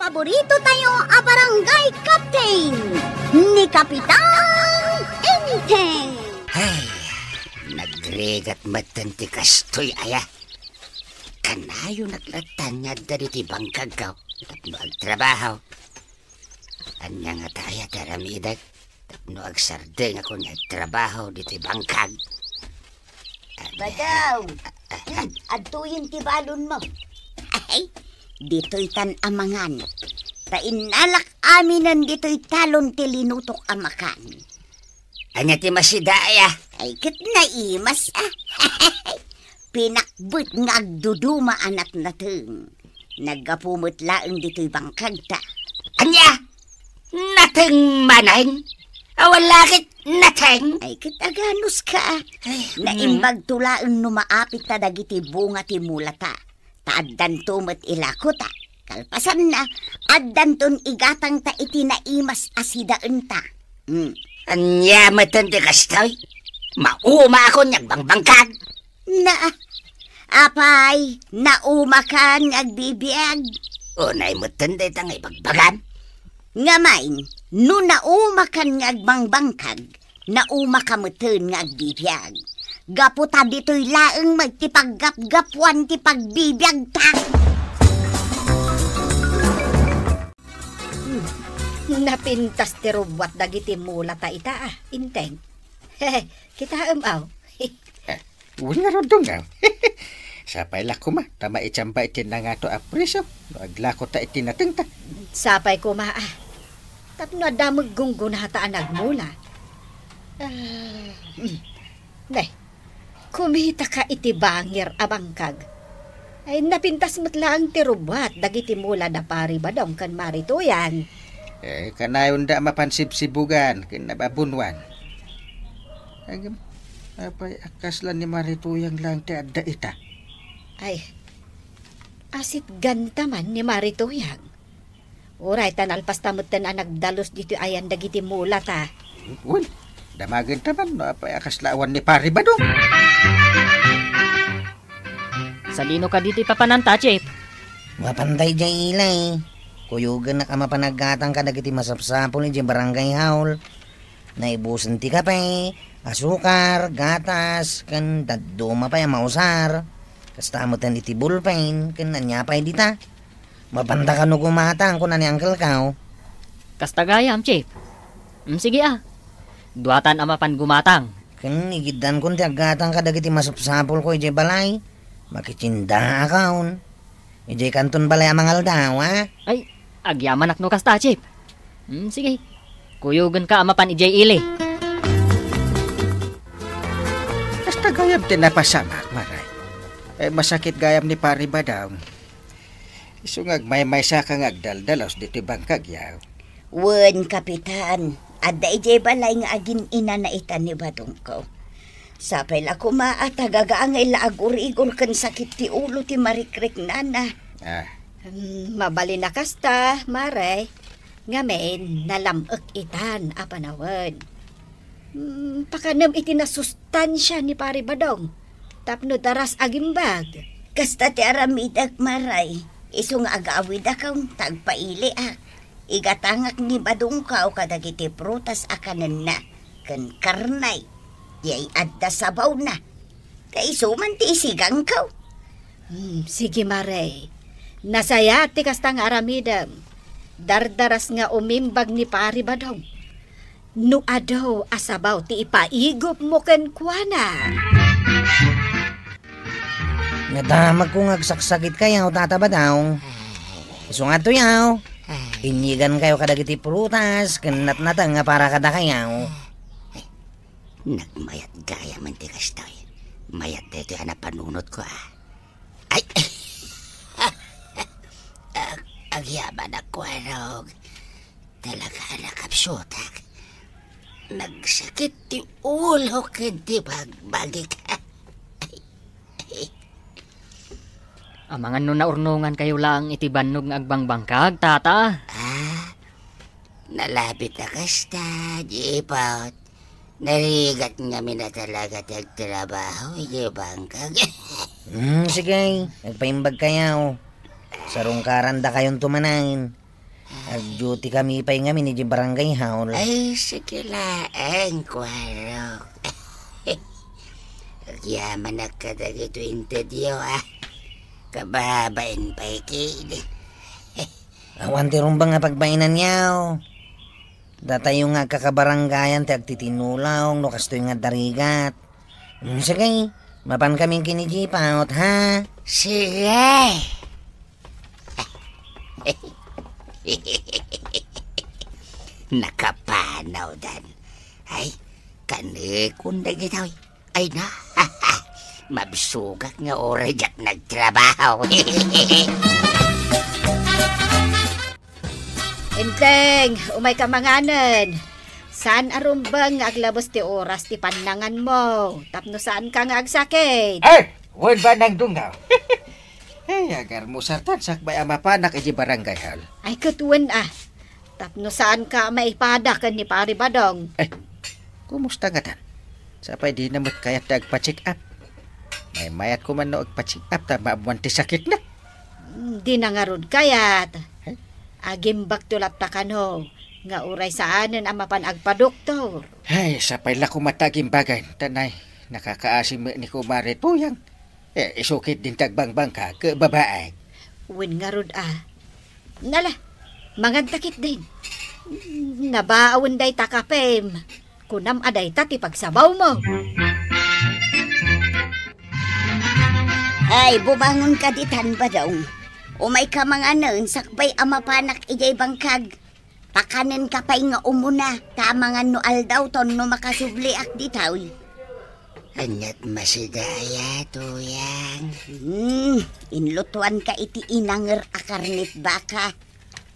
Paborito tayo a barangay captain ni Kapitan Enteng. Ay, nagregat matanti kastoy aya. Kanayo naglatan nga dari ti bangkag ka at magtrabaho. Anya nga tayo daramidag tapno agsardeng ako nagtrabaho di ti bangkag. Badaw, adtuyin ti balon mo. Ay, dito'y tan-amangan. Tainalak aminan dito'y talon ti linutok amakan. Anya ti masidaya? Ay, kat naimas Pinakbut nga agduduma anak nating. Nagapumot laeng dito'y bangkag ta. Anya? Nating manay? Awalakit nating? Ay, kat aganos ka. Naimbag tulaeng numaapit ta dagiti bunga ti mulata. Taaddan tumat ilako ta. Kalpasan na, addan ton igatang ta iti naimas asidaan ta. Anya matandi kastoy? Mauma ako nyagbang-bangkag. Na, apay, nauma ka nagbibiyag. Unay matandi tang ibagbagan. Ngamain, no nauma ka nagbang-bangkag, nauma ka matan nagbibiyag. Gaputa dito'y laeng magtipaggap-gapuan ti pagbibiyag ta. Napintas ti rubat dagiti mula ta ita Inteng. Kita amaw. Wala ron dong nga. Sapay lako ma, tama itsamba iti na nga to apreso. Aglako ta iti nating ta. Sapay ko ma tapno adamag gunggun hataan nagmula. Nay, kumita ka iti bangir abangkag. Ay napintas matlaang ti rubat dagiti mula na pari ba dong kan marito yan. Kanayon da mapansibsibugan, kinababunwan. Agam, apay akaslan ni Marituyang lang ti adda ita. Ay, asit ganta man ni Marituyang. Uray, tanalpas tamot na nagdalos dito ayan dagiti mula ta. Well, damagin taman, no, apay akaslawan ni pari ba dong? Salino ka dito ipapananta, Chip? Mapantay dyan ilay. Kuyugan na ka mapanaggatang ka dagiti masapsapol ni barangay haul. Naibusan ti kape, asukar, gatas, kan daduma pa yung mausar. Kastamutan iti bulpain, kan nanyapay dita. Mapanta ka no gumatang kung nani angkel kao. Kastagayam, Chip. Sige Duatan amapan gumatang. Kan igidan kun ti aggatang ka dagiti masapsapol ko iti balay. Makichinda akaon. Iti kanton balay amangal daw, ha? Ay, agyaman akno kasta, Chip. Sige. Kuyugan ka amapan ijay ili. Kasta gayam tinapasamak, maray. Masakit gayam ni pari ba daw? Isungag may sa kang agdaldalos dito bangkag yaw. Wen, Kapitan. Adda ijay balay nga agin ina na itan ni Badong ko. Sapay la kuma at agagaangay la agur-igor kan sakit ti ulo ti marikrik nana. Mabali na kasta, Maray. Ngamen, nalamok itan, apanawan. Pakanam iti nasustansya ni Pari Badong. Tapno daras agimbag. Kasta ti aramidag, Maray. Isong agawid akong tagpaili Igatangak ni Badong ka o kadagiti prutas akanan na. Kan karnay. Yay adda sabaw na. Kaisuman ti isigang kaw. Sige, Maray. Nasaya ti kastang aramidam. Dardaras nga umimbag ni Pari Badong. No adaw asabaw ti ipaigop mo ken kuana. Nadamag kong agsaksakit kayaw, tata ba daw? Iso nga to yaw. Inigan kayo kadagiti prutas, kanat-natang nga para kada kayaw. Nagmayat gaya man ti kastoy. Mayat dito yan na panunot ko Ay! Agyaman ako talaga nakapsutak. Nagsakit ti ulo kenti bagbagik. Amangan no naurnungan kayo lang iti bannog nga agbangbangkag, tata. Nalapit na kasta, jipot. Narigat nga na talaga tagtrabaho, bangkag. Sige, nagpaimbag kayaw. Sarong karanda kayong tumanain. Ag-duty kami pa nga ni barangay hall. Ay, sige laeng, kwaro. Yaman na ka dagito intedyo, kababain pa ikid. Awan ti rumba nga pagbainan yaw. Datayo nga kakabarangayan ti agtitinulaw no kastoy nga darigat. Sige, mapan kaming kinijipaot ha. Sige. Nakapanaw dan. Ay, kanikon na gitaw. Ay na, mabsugak nga oray jak nagtrabaho. Enteng, umay ka manganan. Saan arumbang nga aglabos ti oras ti panangan mo? Tapno saan ka nga agsakit? Ay! Wan ba nang dungaw? Ay, agar mo sartan sakbay amapanak iji barangay hall. Ay katuan Tapno saan ka maipada kan ni Pari Badong? Ay, kumusta nga tan? Sapay di namat kayat na agpa-check up. May mayat ko man no agpa-check up ta maabuan ti sakit na. Di na nga rod kayat. Ay? Agimbak tulap ta kano. Nga uray saanan ang mapan agpa-doktor. Ay, sapay la kumataging bagay. Tanay, nakakaasim ni kumare tuyang. Isukit din tagbangbang ka ke babae. Uwin nga rod Nala, mangantakit din. Nabaawan day takapem. Kunam aday tati pagsabaw mo. Ay, bumangon ka ditan ba daw? Umay ka mga nun, sakbay amapanak ijay bangkag. Pakanen ka pa'y nga umuna, tamangan no aldaw ton no makasubli ak ditaw. Anyat masigaya, tuyang. Inlutuan ka iti inanger akarnit baka.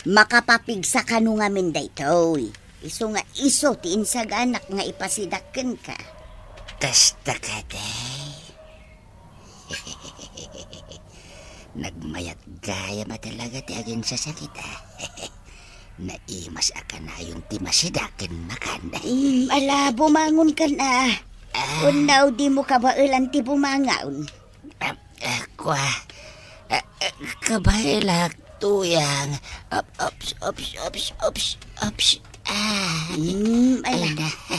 Makapapigsa ka no nga minday toy. Iso nga iso ti insaganak nga ipasidakken ka. Kasta ka day. Nagmayat gaya matalaga ti agin sa sakit Naimas aka na yung ti masidaken makan. Ala, bumangon ka na. Unaw di mo kabailan ti bumangaon. Kabailak tuyang. Ups. Ala,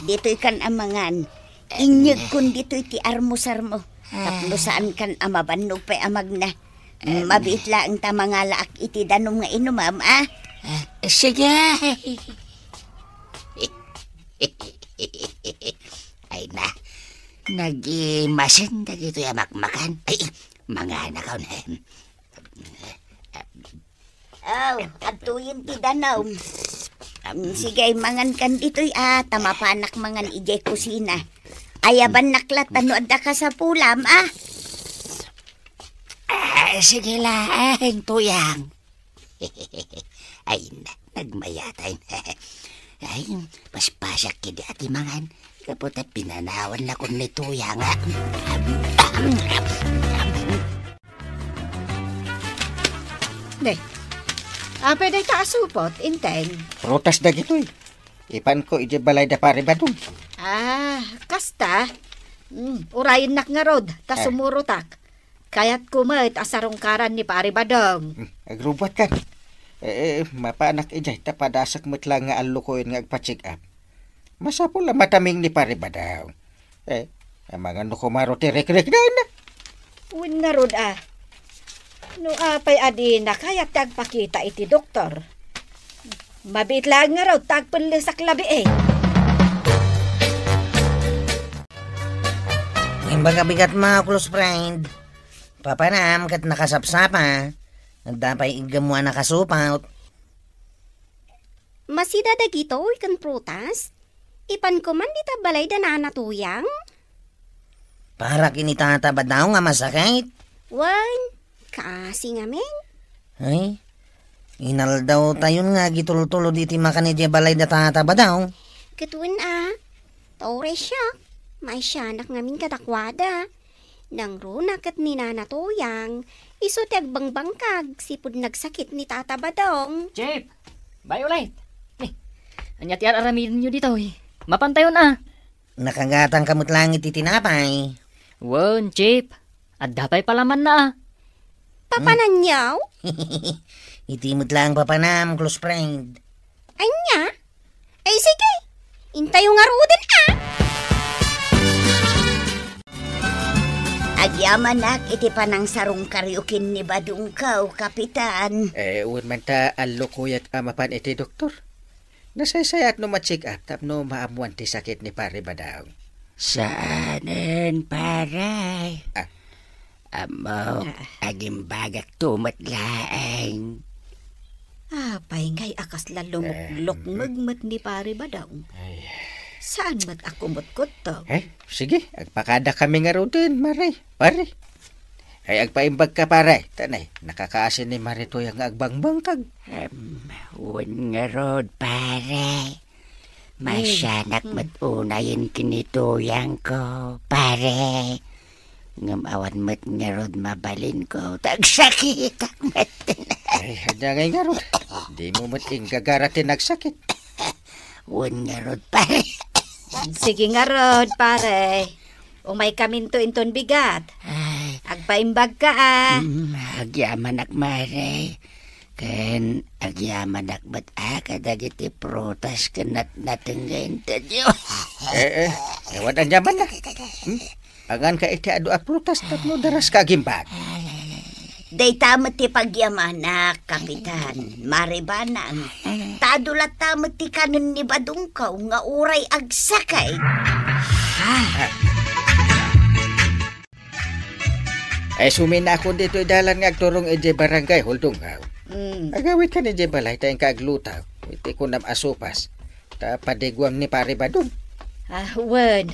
dito'y kan amangan. Inyag kun dito'y ti armusar mo. Tapno saan kan amabanog pa'y amag na. Mabiit lang tamangala ak iti danom nga inumam, Sige. Ay na, nag-imasin na dito yung makmakan. Ay, mga nakaw na. Atuyin ti danaw. Sige, mangan kan dito'y tamapanak mangan ijay kusina. Ayaban naklat ano adda ka sa pulam, Sige lang, tuyang. Ay na, nagmayatay na. Ay, mas pasak kidi ati mangan. Kapot at pinanawan na ko ni tuyang. Pwede ka asupot, inteng. Prutas na gito'y. Ipan ko iji balay da pare badong. Kasta. Urayin nak nga rod, ta sumurutak. Kaya't kumait asarong karan ni Pari Badong. Agrubat ka. Mapanak ijay tapadasak mo't lang nga alukoyin nga agpa-check up. Masapol lang mataming ni pare badong. Ang mga nukumaro ti rek-rek na. Uwin nga rod No apay adi na kaya't tagpakita iti doktor. Mabit lang nga raw tagpanlisak labi Imbaga bigat mga close friend. Papanam kat nakasapsapa. Nagdapay igamuan nakasupaut. Masida dagito ikan prutas? Ipan ko man dita balay da nanatuyang? Para kinitataba daw nga masakit. Wan, kasi nga men. Ay, inal daw tayon nga gitultulo diti makanidya balay da tataba daw. Katuin Tore siya. May siyanak ngamin katakwada. Nang runak at ni nanatuyang, iso tagbangbangkag, sipod nagsakit ni Tata Badong. Chip! Violet! Anyat yan aramihin nyo dito Mapantayon Nakagatang kamot langit itinapay. Won, Chip. At dapay palaman na Papananyaw? Itimot lang papanam, close friend. Anya? Ay sige, intayo nga rudin Agyaman nak, iti panang sarong karyukin ni Badungkaw, Kapitan. Uwan man ta alukuyat amapan iti doktor. Nasaysayat no ma-check up tapno maamuan ti sakit ni pare badaw. Saanen, paray? Amo, agimbagak tumat laeng. Apay ngay akas lalumuklok magmat ni pare ba daw? Saan mat ako mutkot to? Sige, agpakada kami nga rodin, Mare. Pare. Ay, agpaimbag ka, pare. Tanay, nakakaasin ni Marito yung agbangbangkag. Wan nga rod, pare. Masyanak matunayin kinituyang ko, pare. Ngamawan mat nga rod mabalin ko, tagsakit ang matin. Ay, hanya ngay nga rod. Di mo mating gagaratin nagsakit. Wan nga rod, pare. Sige nga rod, pare. Umay kaminto inton bigat. Agpaimbag ka Agyaman ak, mare. Ken agyaman ak ba't kadagiti protas kanat natenggain tadyo. Ewan ang yaman na. Angan ka iti adu a prutas tapno daras kagimbag. Day tamat ti pagyamanak, Kapitan. Maribanang. Tadulat tamat ti kanon ni Badungkaw nga uray agsakay. Ay sumin na ako dito dalan nga agturong ije barangay Holdungkaw. Agawit ka ni ije balay tayong kaaglutaw. Iti kunam asupas. Ta padigwam ni pare Badung. Wen.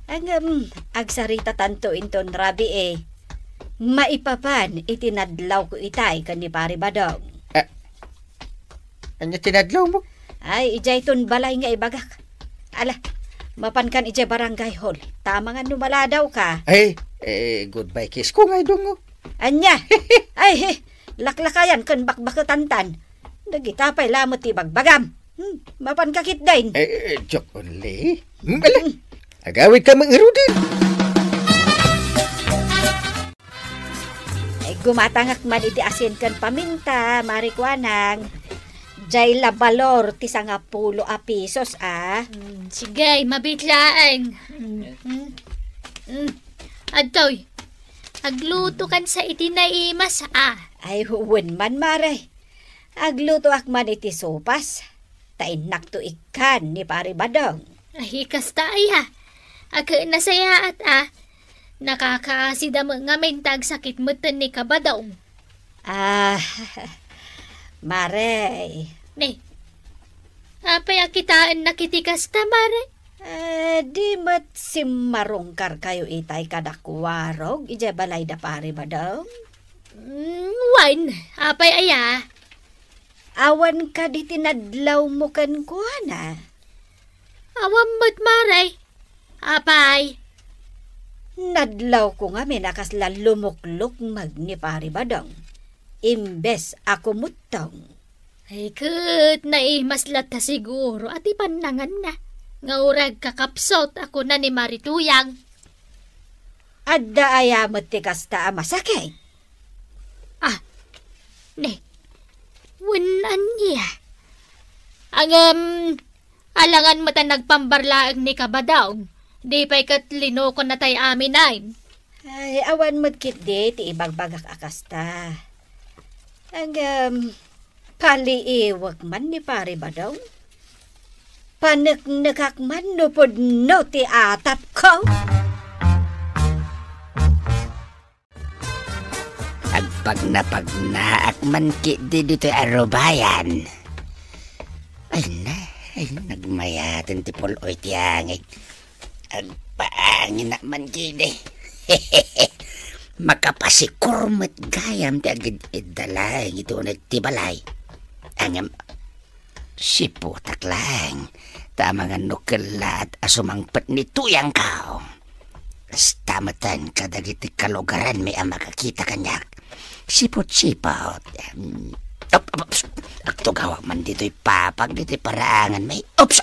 Ang agsarita tanto inton rabi maipapan itinadlaw ko itay kan ni pare Badong. Anya tinadlaw mo? Ay, ijay ton balay nga ibagak. Ala, mapan kan ijay barangay hall. Tama nga numaladaw ka. Ay, goodbye kiss ko nga idong. Anya, ay, laklakayan kan bakbakatantan. Nagitapay lamot ti bagbagam. Mapan kakit din. Joke only. Agawit ka mang-irudin. Gumatangak man iti asin kan paminta, marikwanang. Jay labalor ti 10 pesos Sige, mabitlaan. Adtoy, agluto kan sa itinaimas Ay huwin man maray. Agluto ak man iti sopas. Tainak to ikan ni pare Badong. Ay, kasta Ag nasaya at nakakaasida mo nga mentag sakit mo ni kabadong. Maray. Ne, apay akitaan nakitikas ta, Mare? Di mat simarongkar kayo itay kadakwarog. Ija balay da pare Badong. Wan, apay aya. Awan ka di tinadlaw mo kan kuana. Awam mo't, Mare. Apay. Nadlaw ko nga minakas lumuk-luk magni pare Badong. Imbes ako mutong. Ay, kud na maslat ta siguro at ipanangan na. Nga urag kakapsot ako na ni Marituyang. Adda ayamot ti kasta masakay. Ne, wanan niya. Ang alangan mo ta nagpambarlaang ni kabadaong. Di pa'y katlino ko na tayo amin ay. Ay, awan mo't kit di, ti ibagbagak akasta. Ang, paliiwag man ni pare Badong. Panaknakak man no pod no ti atap ko. Agpagnaak man ki dito arobayan. Ay, nagmayatin ti puloy tiyangig. Agpaangin na man gini. Makapasikurmat gayam ti agad idalay ito nagtibalay. Angam, siputak lang. Tamang nukelat asumangpat ni tuyang kao. Kastamatan kadagiti kalugaran may makakita kanyak. Sipot-sipot. Akto gawak man dito'y papag, dito'y paraangan may ups.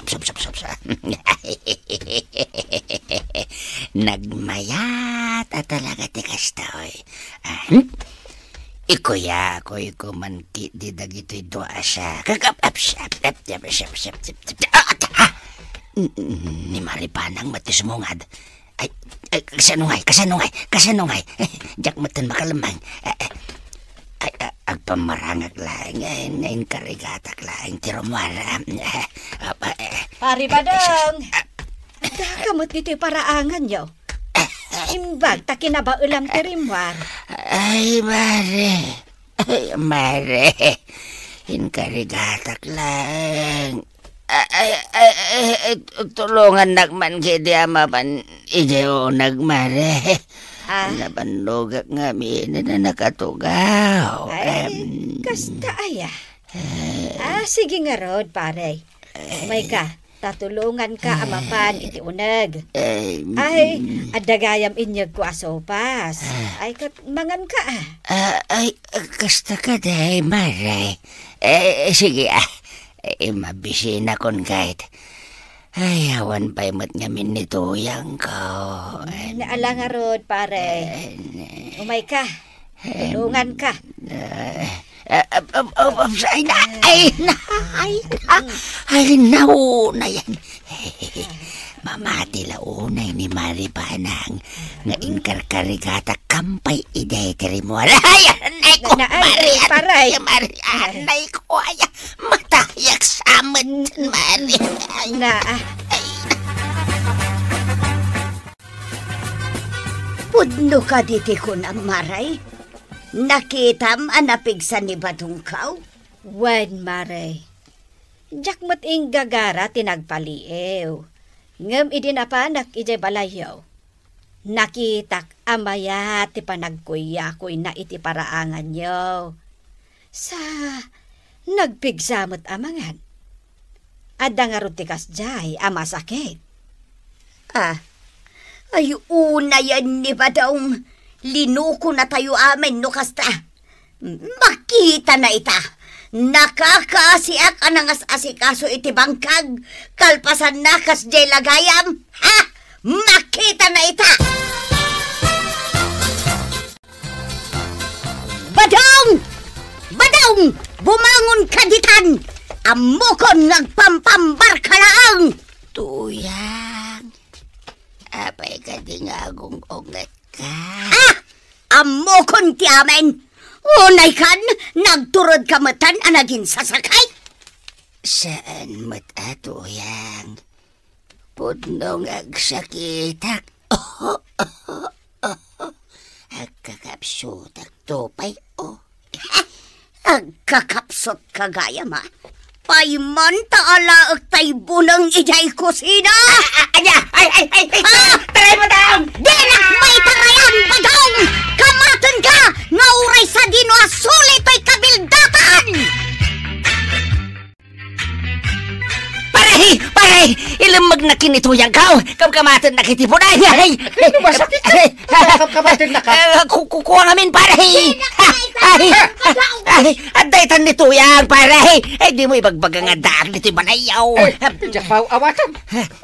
Nagmayat at talaga ti kastoy. Ikuya, ko man di dagito'y doa siya. Ni Maripanang matismungad. Ay, kasanungay. Jak matan makalamang. Agpamarangag lang, ngayon karigatak lang, tirumara. Pari Badong! Dakamot dito'y paraangan yo. Imbag, takina ba ulam tirimwar? Ay, mare. Inkarigatak lang. Tulungan nagman kiti amapan ideo nagmare. Nabanlogak nga na nakatugaw. Ay, kasta aya. Sige nga rod, pare. May ka, tatulungan ka amapan iti unag. Ay, adagayam inyag ko asopas. Ay, mangan ka Ay, kasta ka day, maray. Sige mabisina kon kahit. Ay, awan pa'y mat ngamin nito yang ko. Naala nga rod, pare. Umay ka. Tulungan ka. Ay, nauna yan. Mamati launay ni Maripanang nga inkarkarigata kampay iday terimo. Ay, anay ko, paray. Anay ko, ay, matayak saman, Mari. Pudno ka diti ko na, Maray. Nakitam anapigsan ni Badungkaw? Wen, Maray. Jak mat ing gagara tinagpaliew. Ngem idinapanak ije balayaw. Nakitak amaya ti panagkuyakoy na iti paraangan yo. Sa nagpigsamot amangan. Adda nga rutikas jay ama sakit. Ay una yan ni Badong. Linuko na tayo amin no kasta. Makita na ita. Nakakaasiak anangas asikaso iti bangkag. Kalpasan na kas jay lagayam. Makita na ita. Badong! Bumangon ka ditan. Amukon nagpampambar ka lang. Tuyang. Apay ka di nga agong ongat ka. Amukon ti amen. Unay kan, nagturod kamatan anagin sasakay. Saan matatoyang? Pudnong agsakitak. Agkakapsutak topay Agkakapsot kagaya ma. Payman taala agtay bunang ijay kusina. Ay! Taray mo daw! Di na may tarayan, Badong! Kamatan ka! Nga uray sa dino asulit ay kabildatan! Paray! Ilamag na kinituyang ka! Kamkamatan na kitipunay! Ay! Masakit ka! Kamkamatan na ka! Kukuha namin, paray! Ay! Adaytan nituyang, paray! Ay, di mo ibagbagang adaan nito banayaw! Japaw, awatan!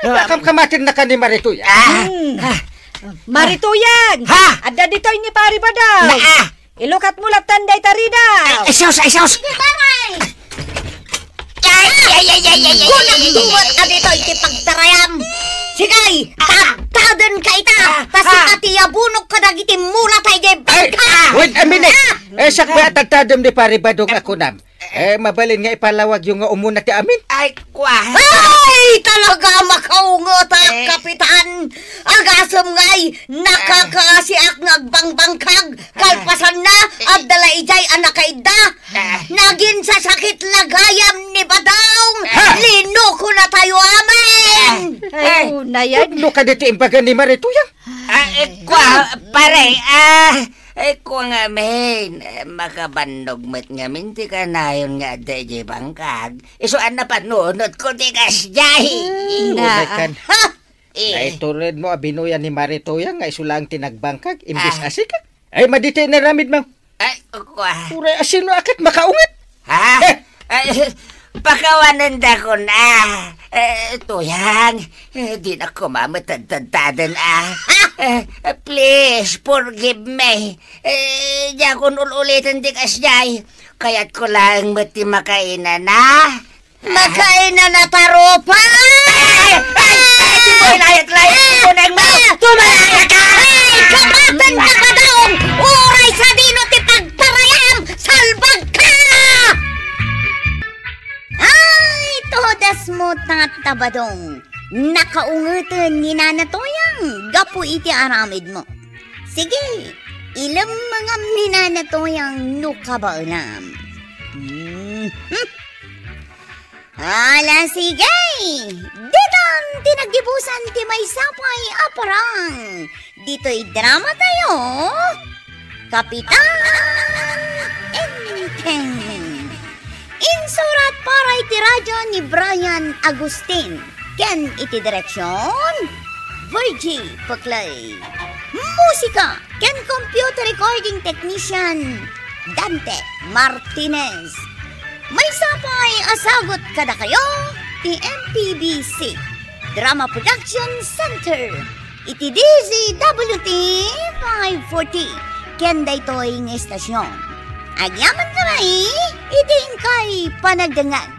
Kamkamatan na ka ni Marituyan! Marituyan! Adda ditoy ni Pari Badong! Ilukat mo lang tanday tarida! Isaws! Kulang duwat adito iti pagtarayam. Sigay, tagtadan ka ita. Kasi bunok ka dagiti mula tayo di bangka. Wait a minute. Sakba tagtadam ni Pari Badong ako nam. Mabalin nga ipalawag yung umuna ti amin. Ay, kwa. Ay, talaga makaungot kapitan. Agasam ngay, nakakaasiak nagbangbangkag. Kalpasan na, at dala ijay anakaida. Nagin sa sakit lagayam ni Badong. Linuko na tayo amin. Ay, unayan. Pudno ka dito imbagan ni Marituyan. Kwa, paray, ko nga men, makabandog met nga min, di ka na yun nga DJ bangkag. Isuan na panunod ko, di ka siyahi. Naitulad mo, binuyan ni Marituyan, nga isulang tinagbangkag, imbis asika. Ay, maditay na ramid, ma'am. Ay, kwa. Uray, asino akit, makaungat. Pakawanan da ko na. Tuyang, di na ko mamatad-tadan Please, forgive me. Di ako ulitin di kasjay. Kaya't ko lang mati makainan na. Makainan na taropa! Layat ko na mo! Tumalaya ka! Kamatan ka ba daw? Uray sa dino ti pagparayam! Salbag ka! Ay, todas mo tatabadong. Nakaungatan ni Nanatoyang. Gapo iti aramid mo. Sige, ilang mga ni Nanatoyang nukabalam. Ala, sige! Ditang tinagdibusan ti may sapay aparang. Dito'y drama tayo. Kapitan Enteng. Insurat para iti radyo ni Brian Agustin. Ken iti direksyon Virgie Paclay. Musika ken computer recording technician Dante Martinez. May sapay asagot kada kayo ti MPBC Drama Production Center iti DZWT 540 ken daytoy nga estasyon. Agyaman kamay iti kay panagdangan.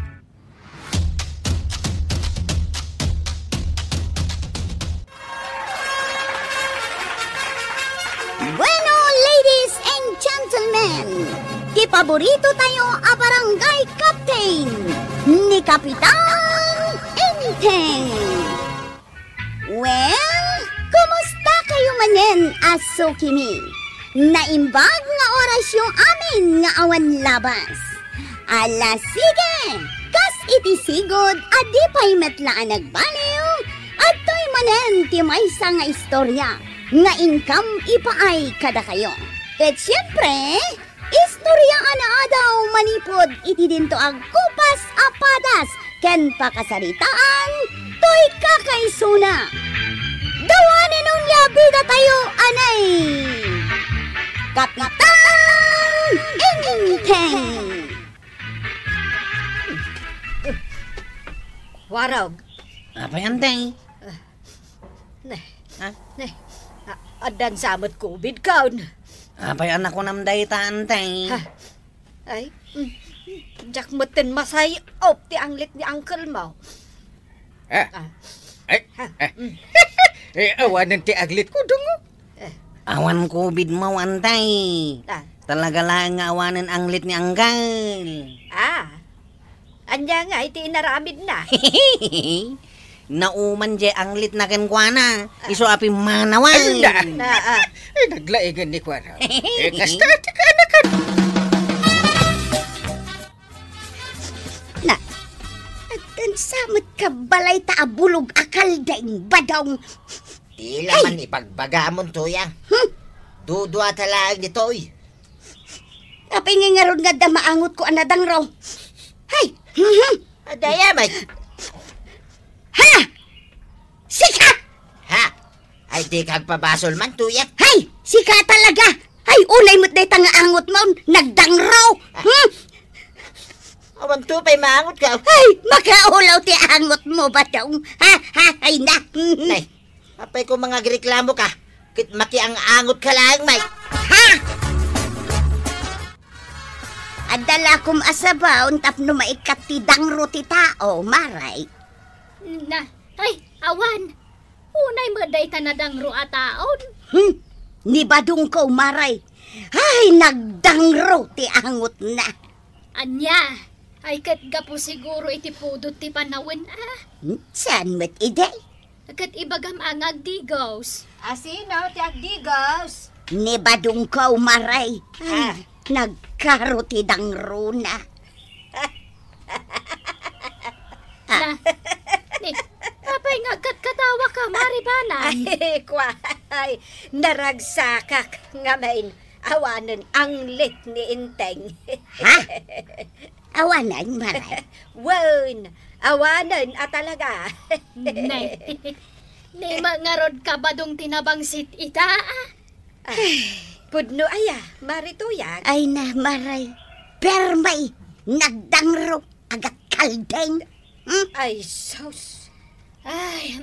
Bueno, ladies and gentlemen, ti paborito tayo a barangay captain ni Kapitan Enteng. Well, kumusta kayo manen, aso kimi? Naimbag nga orasyon amin nga awan labas. Ala sige, kas iti sigod adi pa'y metlaan nagbaliw at to'y manen ti maysa nga istorya nga income ipaay kada kayo. At syempre, istorya ana daw manipod iti dinto ag kupas apadas ken pakasaritaan to'y kakaisuna. Dawanin nung yabida tayo anay Kapitan Enteng. Warog. Apa yan, Tay? Adan samot COVID kaon. Apa yan ako namday taan, Tay? Ay, jak meten masay op ti anglit ni uncle mo. Awanan ti aglit ko dungo. Awan COVID mo, Tay. Talaga lang nga awanan anglit ni Anggal. Anya nga iti inaramid na. Nauman je anglit na kenkwana. Iso api manawan. Naglaigan ni Kwana. Kasta ati ka anakan. Na, atan samot ka balay taabulog akal daing badong. Tila man ipagbagamon tuyang. Dudwa talag nito'y. Kapingin nga ron nga damaangot ko anadang raw. Hay! Adaya, may. Ha! Sika! Ha? Ay di kagpabasol man tuyang. Hay! Sika talaga! Ay, ulay mo't day tanga angot mo, nagdangraw! Awan to pa'y maangot ka. Ay, makaulaw ti angot mo ba daw? Ha? Ay na! Nay, apay ko mga reklamo ka. Kit maki ang angot ka lang, may. Ha? Adala kum asabaw, tapno maikat ti dangro ti tao, maray. Ay, awan. Unay maday tanadang ruataon. Ni badung ko, maray. Ay, nagdangro ti angot na. Anya, ay kat gapo siguro iti pudot ti panawin Saan mo't ide? Kat ibagam ang agdigos. Asino ti agdigos? Ni badung ko, maray. Ay, nagkaro ti dangro na. Ni, apay nga katawa ka, maribanan. Ay, naragsakak nga main. Awanan ang lit ni Inteng. Ha? Awanan, maray. Wan, awanan talaga. Ni mangarod ka ba dong tinabangsit ita? Pudno aya, marituyan. Ay na, maray. Permay, nagdangro, agak kaldeng. Ay, sus. Ay,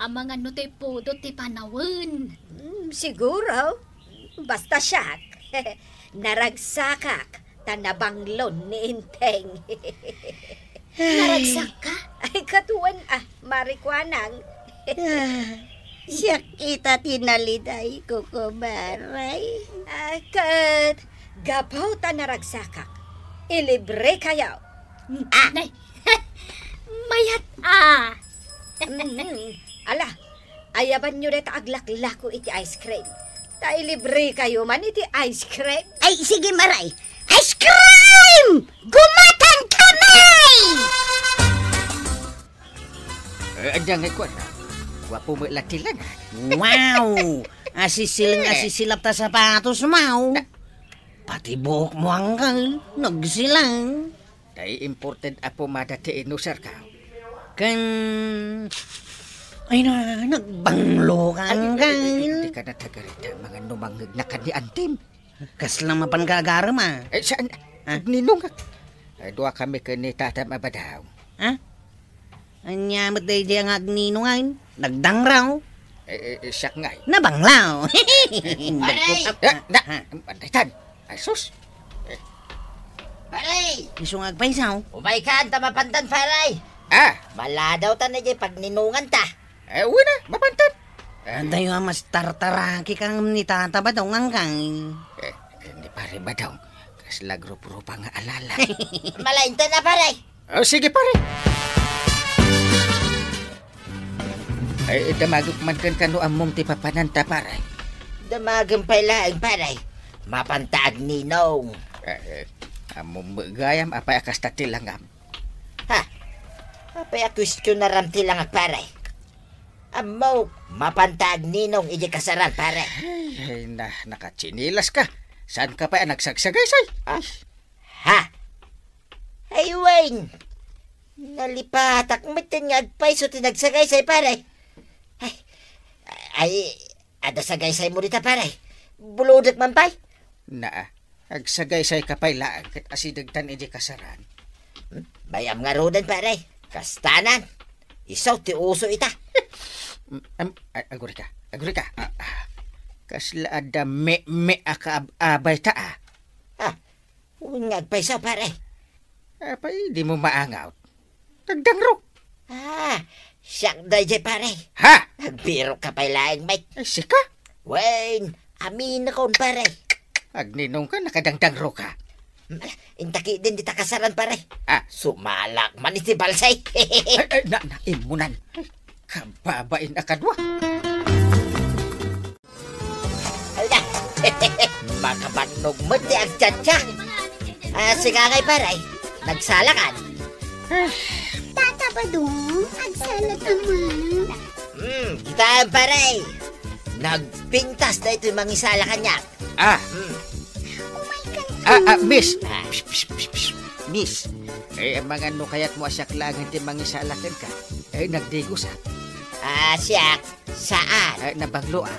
ang mga nutoy pudot ti panawin. Siguro. Basta siya. Naragsakak. Tanabanglon ni Inteng. Naragsak ka? Ay, katuan marikwanang. Siya kita tinaliday ko kumaray. Kat, gapaw ta naragsakak. Ilibre kayaw. Nay, mayat Ala, ayaban nyo rin aglaklako iti ice cream. Ta ilibre kayo man iti ice cream. Ay, sige maray. Ice cream! Gumatan kamay! Andiyan nga ko na. Wapo mo latilan. Wow! Asisilap ta sapatos mau. Pati buhok mo hanggang nagsilang. Dahil important apo madati inusar ka. Kan... Ay na, nagbanglo ka hanggang. Hindi ka natagarita mga numanggag na kaniantim. Kaslang mapan kagaram Saan? Ninungag. Dua kami kani tatam abadaw. Ha? Anyamat day di ang agninungan. Nagdangraw. Siyak nga. Nabanglaw. Bandaitan. Asus. Paray! Isong agpaisaw. Umay ka, anta mapantan, paray! Mala daw ta na dyan pag ninungan ta. Uwi na, mapantan. Anday nga mas tartaraki kang ni tata ba daw ngangkang. Hindi pare ba daw? Kasla grupo-grupa nga alala. Malainta na, paray! Sige pare. Ay, damagok man kan kano among ti papananta paray. Damagang pala ang paray. Mapantag ninong. Among magayam apay akas tatilangam. Apay a question na ram tilang paray. Amo, mapantag ninong iji kasaran paray. Ay, nakatsinilas ka. Saan ka pa nagsagsagaysay? Ay, Wayne. Nalipatak mo nga agpaiso tinagsagaysay paray. Ay, ada sagaysay mo dita paray. Buludak man pay. Agsagaysay ka pa'y laang kat asidagtan iji kasaran. Bayam nga rodan paray. Kastanan. Isaw ti uso ita. Aguri ka. Kasla ada me akaabay ta Unyag pa isaw paray. Apay, di mo maangaw. Tagdangro. Siyak day jay paray. Nagbiro ka pa'y laing mate. Sika? Wayne, amin na kaon paray. Agninong ka, nakadangdangro ka. Intaki din di takasaran paray. Sumalak man iti balsay. Naimunan. Kababain akadwa. Makabanog mo di agtsatsa. Sigangay paray. Nagsalakan. Tata ba dong? Agsalat naman. Kita paray. Nagpintas na ito yung mangisala kanya. Miss. Miss. Ang mga no kaya't mo asyak lang hindi mangisalakan ka. Nagdigos Siyak. Saan? Nabangloak.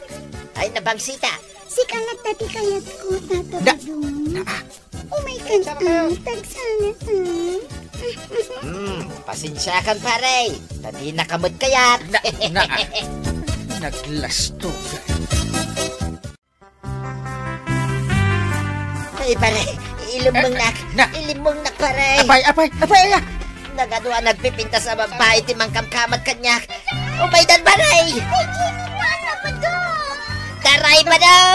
Ay, nabangsita. Si kalat dati kayat ko, Tata ba dong? Umay ka tagsalat Pasensyakan paray. Tadi nakamot kayat. Naglasto ka. Ay, paray. Ilimong nak, paray. Apay. Nagadua nagpipinta sa babae ti mangkamkamat kanya. Umay dan paray. Taray pa daw.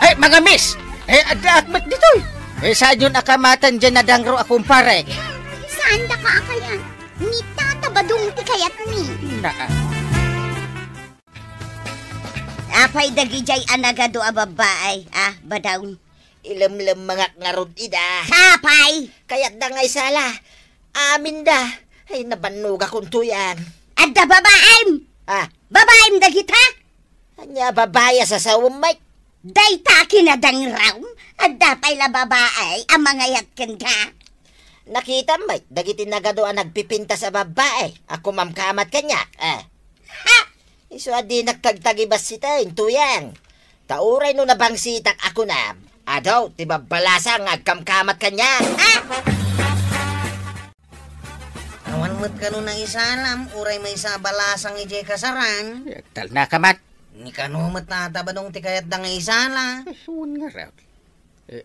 Ay, mga miss. Ada akmat dito. Saan yun akamatan dyan na dangro akong pare? Saan da ka akayan? Ni Tata ba dong ti kayat ni? Apay dagijay anagado a babae, badaw. Ilam-lam mga ngarod ida. Kapay! Kaya't da ngay sala. Amin da. Ay, nabanuga kong tuyang. Adda babaem! Babaem dagita? Anya babaya sa sawang mate. Dayta kinadang raw. Adda pay la babae, ang mga yatken ka. Nakita mate, dagiti nagado ang nagpipinta sa babae. Ako mamkamat kanya. Iso adi nagtagtagibas sita, tuyang. Tauray no nabangsitak ako na. Adaw, tibabalasa nga agkamkamat kanya. Awan met kanu na isalam, uray may sa balasang ije kasaran. Tal na kamat. Ni kanu met tatabadong ti kayat da nga isala. Suwan nga raw.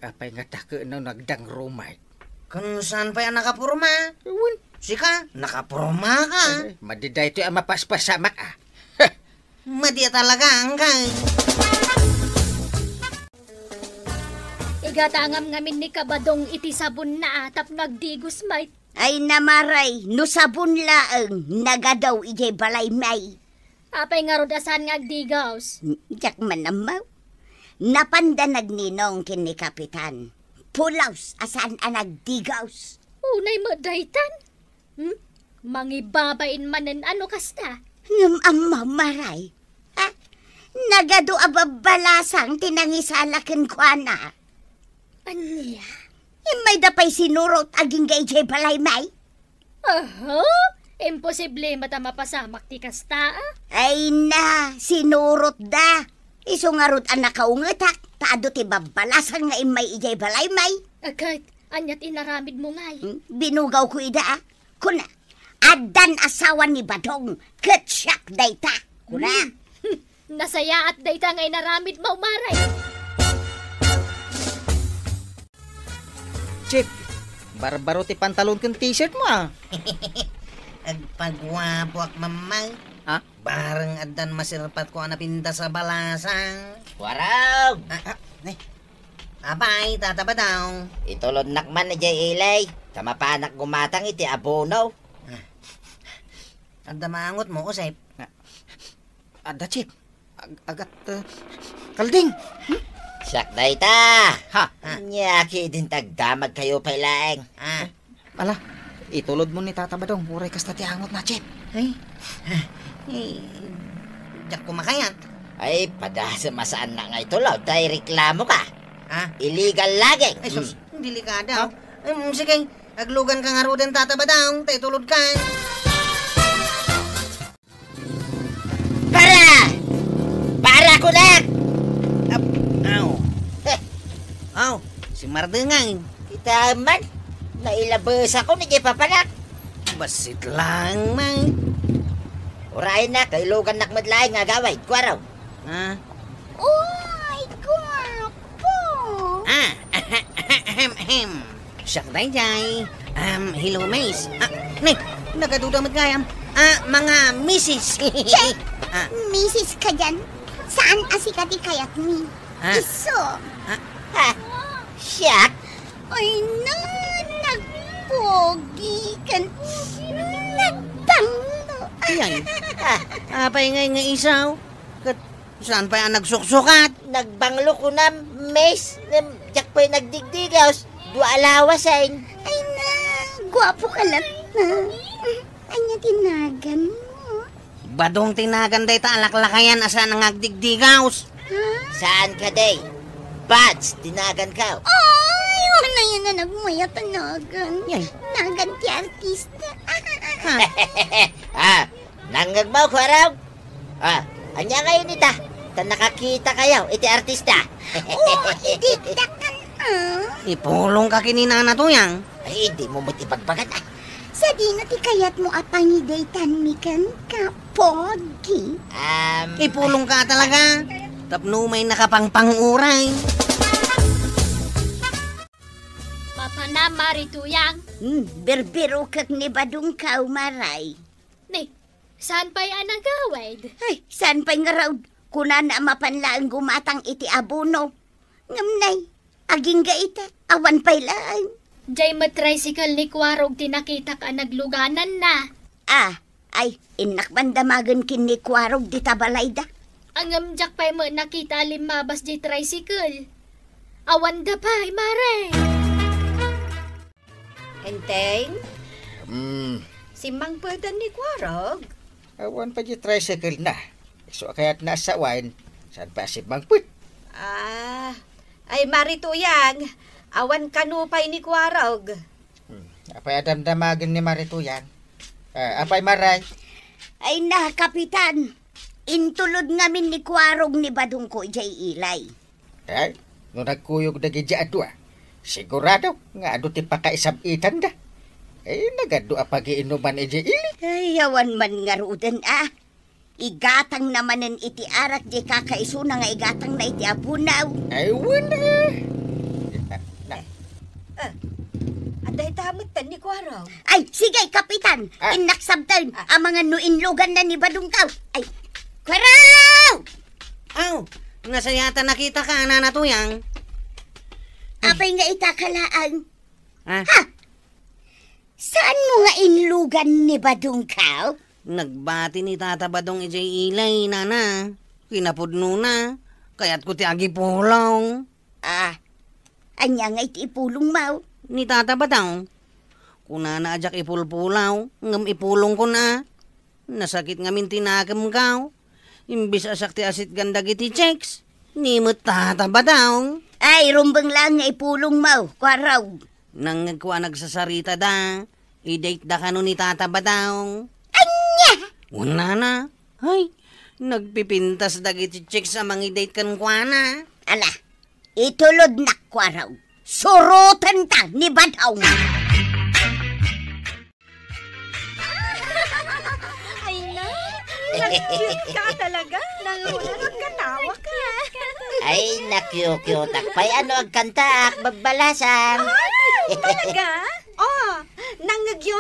Apay nga taka na nagdang rumay. Kanu saan pa yan nakapurma? Sika, nakapurma ka. Madiday ito ang mapaspasamak Madya talaga angkay. Igatangam ngamin ni kabadong iti sabon na atap nagdigos may. Ay namaray, no sabon laeng, nagadaw ijay balay may. Apay nga rodasan ngagdigaws. Jak man amaw. Napandanag ninong kini kapitan. Pulaws asan ang nagdigaws. Unay mo daytan. Mangibabain manen ano kasta. Ngam amaw maray. Ha? Nagado ababalasang tinangisalakin ko na. Anya? May dapay sinurot aging gayjay balay may. Aha? Imposible mata mapasamak ti kasta. Ay na, sinurot da. Iso nga rod ang nakaungetak, taado ti babalasan nga imay ijay balay may. Agad, anyat inaramid mo ngay. Binugaw ko ida. Kuna, adan asawa ni Badong, ketsyak dayta. Kuna. Nasaya at dayta ngay naramid mo maray. Chip, barbaro ti pantalon kang t-shirt mo Agpagwapo ak mamay. Ha? Bareng adan masirpat ko anapinta sa balasang. Waraw! Abay, tataba daw. Itulod nakman ni Jay Ilay. Tamapanak gumatang iti abono. Adda maangot mo, Usep. Ada Chip, agat kalding. Siyak dayta. Ha? Nyaki din tagdamag kayo pailaeng. Ala, itulod mo ni Tata Badong, uray kasta ti angot na Chip. Ay, jak kumakayat. Ay, padasa masaan na nga itulod. Dahil reklamo ka. Ha? Illegal lagi. Ay, sus, delikada. Sige, aglugan ka nga ro din tataba daw. Tayo tulod ka. Para ko na! Aw, si Mardengay. Kita man, nailabas ako ni Papanak. Basit lang, man. Urayin na, kailugan nakmadlaing nga gaway. Kwaraw. Ha? Uy, guwapo. Ahem. Siyak day, Jay. Hello, Mace. Nagaduda magayam. Mga misis. Misis ka dyan? Saan asikati kayat mi? Iso. Siyak? Ay na, nagpogi kan. Nagtanglo. Yan. Apay nga isaw. Saan pa yan nagsuksukat? Nagbanglo ko na, Mace. Diyak pa'y nagdigdigaws. Dua alawasin. Ay na, guwapo ka lang. Anya tinagan mo. Badong tinagan day ta alaklakayan asa nangagdigdigaws. Saan ka, day? Bads, tinagan ka. Ay, wala yan na nagmaya tanagan. Yan. Nagan ti artista. Nanggagbaw ko araw? Anya kayo nita? Ta nakakita kayo, iti artista. Idiktakan. Ipulong ka kinina na to yang. Ay, hindi mo matipagbagan. Sa di na ti kayat mo apangidaytan mi kan kapogi. Ipulong ka talaga. Tapno may nakapangpanguray. Papa na marituyang. Berbero kag ni Badong ka umaray. Ni, saan pa'y anagawad? Ay, saan pa'y nga raw? Kuna na mapanlaan gumatang iti abono. Ngamnay, aging gaita, awan pa'y laan. Jay tricycle ni Kwarog tinakita ka nagluganan na. Ay, inakban damagan kin ni Kwarog di tabalay da. Ang amjak pa'y mo nakita limabas di tricycle. Awan da pa'y mare. Enteng? Si Mang Perdan ni Kwarog? Awan pa di tricycle na. So kaya't nasa wine, saan pa si Bangput? Ay marituyang, awan kanupay ni Kwarog. Apay adamdamagan ni Marituyan. Apay maray. Ay na, kapitan. Intulod ngamin ni Kwarog ni Badong ko ijay ilay. Ay, nung nagkuyog na gidya adwa, sigurado nga ado ti pakaisabitan da. Nagado apagi inuman ije ili. Ay, yawan man nga rudan Igatang namanen iti arak di kakaisuna nga igatang na iti abunaw. Ay, wala. Aday tamit tan ni Kwaraw. Ay, sige, kapitan. Inaksabtan ang mga nuinlugan na ni Badungkaw. Ay, Kwaraw! Aw, nasa yata nakita ka, nanatuyang. Apay nga itakalaan. Ha? Saan mo nga inlugan ni Badungkaw? Nagbati ni Tata Badong ijay ilay, nana. Kinapudno na. Kaya't ko ti agi pulaw. Anya nga iti ipulong mau. Ni Tata Badong. Kuna na ajak ipulpulaw, ngam ipulong ko na. Nasakit ngamin tinakam kaw. Imbis asak ti asit ganda iti checks. Ni mo Tata Badong. Ay, rumbang lang nga ipulong mau, Kwaraw. Nang nagkuha nagsasarita da, i-date da ka no ni Tata Badong. Wala na. Ay, nagpipintas dagiti chicks sa mga date kan kuana. Ala, itulod na, Kwaraw. Surutan ta ni Badaw. Ay na, nag-cute ka talaga. Nangulog ka, tawa ka. Ay, nakyukyutak pa'y ano ang kantak, babalasan. Talaga? Oh, nangagyo?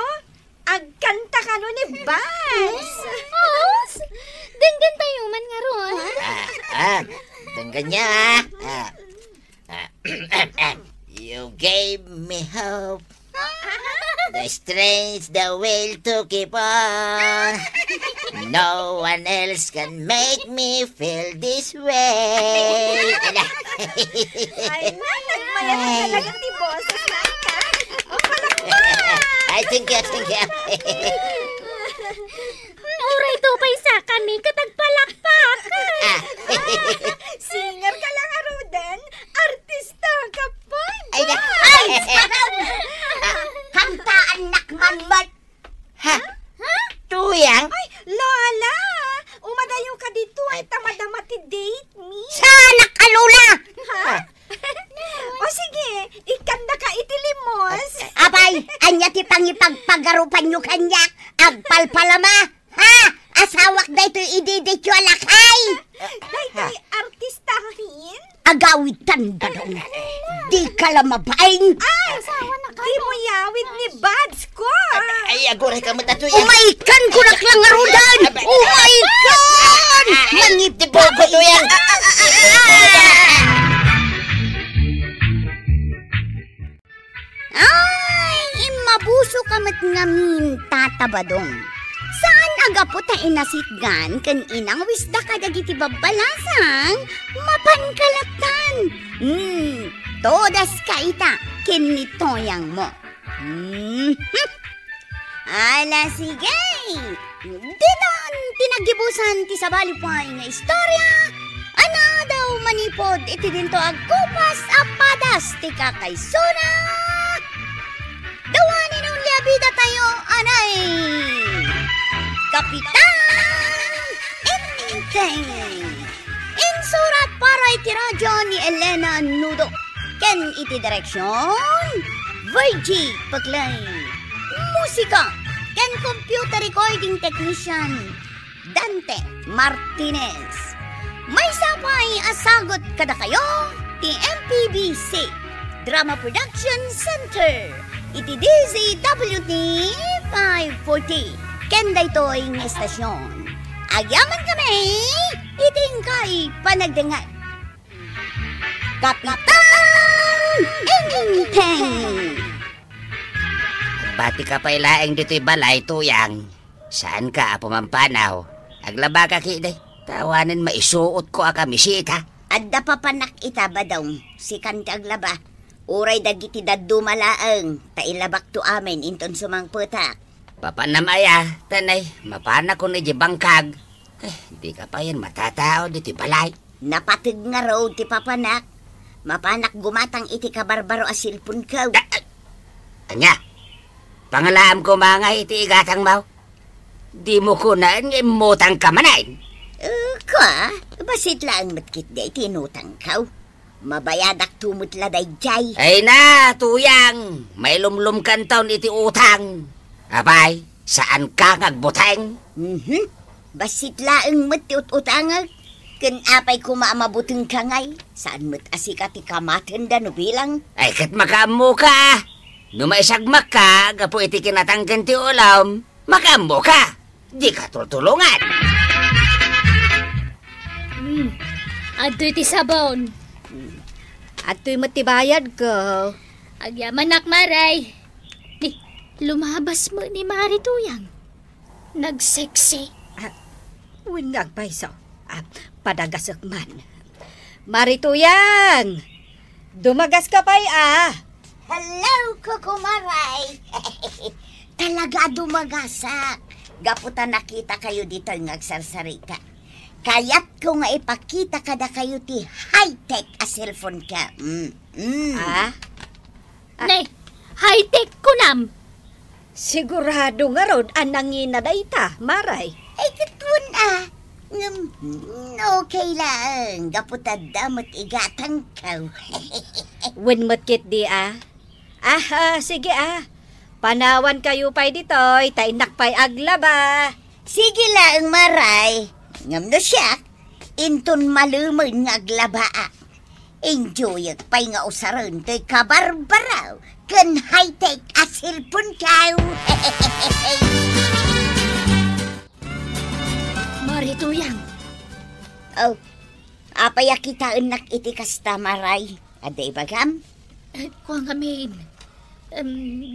Agkanta ka no ni Bas. Os, denggan tayo man nga ron. Denggan niya, You gave me hope, the strength, the will to keep on. No one else can make me feel this way. Ay na, nagmayan talaga ni Boses na ka. Oh, Ay, thank you. Uray to pa'y sa kami katagpalakpak. Singer ka lang, Aruden. Artista ka pa. Ay, kantaan nakmanmat. Tuyang? Ay, Lola! Umadayo ka dito ay tamadama ti date me. Sana kalula! O sige, ikanda ka itilimos. Abay, anya ti pangipagpagarupan nyo kanya. Agpalpalama. Asawak da ito ididit yung alakay. Day artista rin. Agawitan ba dong? Di ka lamabain. Ay, asawa na ka. Di mo yawid ni Bads ko. Ay, aguray ka matatuyan. Umaikan ko na klang arudan. Umaikan! Mangip di Bogo tuyang. Ay, mabuso kamat ngamin, Tata Badong. Saan agapot na inasitgan kan inang wisda ka dagiti babalasang mapankalatan. Todas ka ita, kinitoyang mo. Ala, sige. Dinan, tinagibusan ti sabalipay nga istorya. Ana daw manipod iti dinto agkupas apadas ti kakaysuna. Dawanin ang liabida tayo, anay. Kapitan Inteng. Insurat para iti radyo ni Elena Nudo. Ken iti direksyon Virgie Paglay. Musika ken computer recording technician Dante Martinez. May sapay asagot kada kayo ti MPBC Drama Production Center. Iti DZWT 540. Kenda ito'y ng estasyon. Agyaman kami, iting kay panagdangan. Kapitan Inteng. Bati ka pa ilaeng dito'y balay, tuyang. Saan ka, pumampanaw? Aglaba ka kiday. Tawanin maisuot ko a kamisita. Adda pa panak ita ba daw, si kantaglaba. Uray dagiti daddo malaang, tailabak to amin inton sumang putak. Papanamaya, tanay, mapana ko na di bangkag. Di ka pa yan matatao dito balay. Napatig nga road ti papanak. Mapanak gumatang iti kabarbaro a silpon ka. Anya, pangalaam ko mga iti igatang mau. Di mo ko na imutang ka manain. Ka, basit lang matkit di tinutang ka. Mabayadak tumutla dayjay. Ay na, tuyang. May lumlum kan taon iti utang. Abay, saan ka ngagbuteng? Basit laeng mat ti utangag. Ken apay kumamabuteng kangay. Saan mat asika ti kamaten da no bilang? Ay kat makaammo ka. Numaisagmak ka, gapo iti kinatanggan ti ulam. Makaammo ka. Di ka tultulungan. Adoy ti sabon. At to'y matibayad ko. Agyaman maray. Ni, lumabas mo ni Marituyang. Nagseksi. Uwin nga agpaiso. Padagasok man. Marituyang! Dumagas ka pa'y Hello, Kukumaray. Talaga dumagasak. Gaputa nakita kayo dito yung agsarsarita. Kaya't ko nga ipakita kada kayo ti high-tech a cellphone ka. Nay, high-tech ko nam. Sigurado nga ron anangin na dayta, Maray. Ay, katun okay lang. Gaputa damot igatang ka. When matkit di sige Panawan kayo pa'y ditoy, tainak pa'y aglaba. Sige lang, Maray. Ngam no siya, inton maluman nga aglaba. Enjoy pa'y nga usaran to'y kabarbaraw. Kan high-tech a cellphone kaw. Marituyang. Oh, apaya kita enak iti kasta, Maray. Aday bagam? Kuang amin.